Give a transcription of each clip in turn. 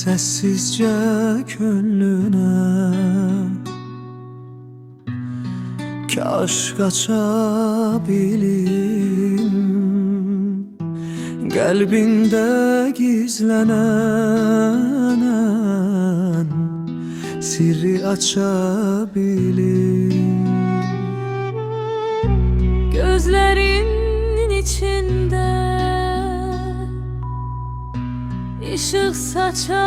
sessizce könlüne. Kaş kaçabileyim kalbinde gizlenen sirri açabileyim. Gözlerin içinde ışık saçabilirim.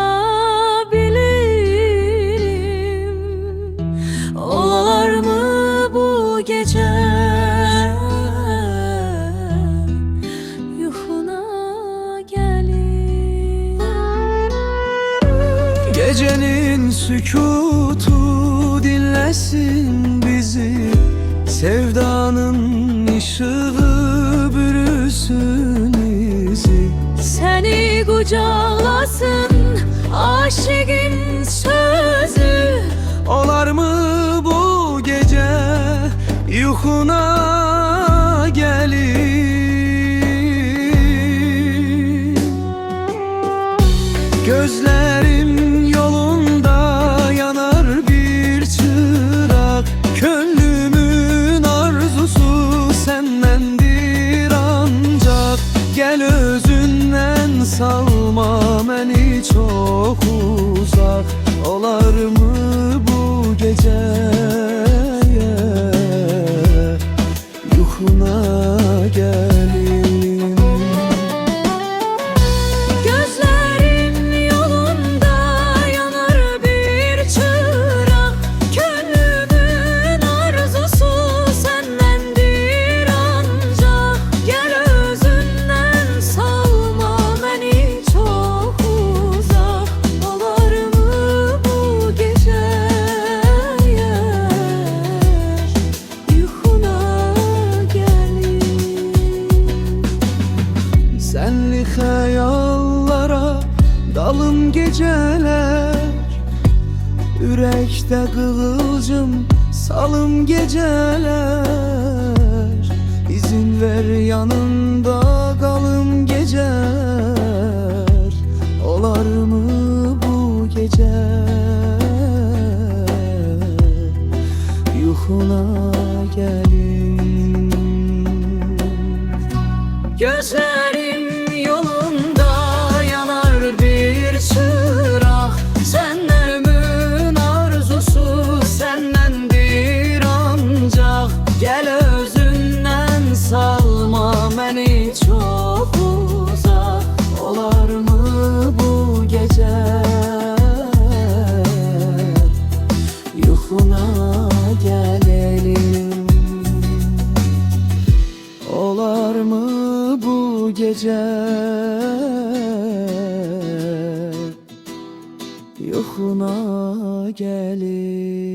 Olar mı bu gece yuhuna gelin? Gecenin sükutu dinlesin bizi, sevdanın ışığı bürüsün izi. Seni kucaklasın aşığın sözü. Olar mı bu gece yuhuna gelin? Gözlerim yolunda yanar bir çırak, gönlümün arzusu sendendir ancak. Gel özünden salma beni çok uzak. Olar mı bu gece yuhuna gelin? Gözlerim yolunda yanar bir çırak, gönlümün arzusu sendendir ancak. Gel özünden salma beni çok uzak. Olar mı bu gece yuhuna gelin? Senli hayallara dalım geceler, yürekte kıvılcım salım geceler. İzin ver yanında kalım geceler. Olar mı bu gece yuhuna gelin? Gözlerim yolunda yanar bir çırak, senden arzusu sendendir ancak. Gel özünden salma beni çok uzak. Olar mı bu gece yuhuna gelelim? Olar mı bu gece yuhuna gelin?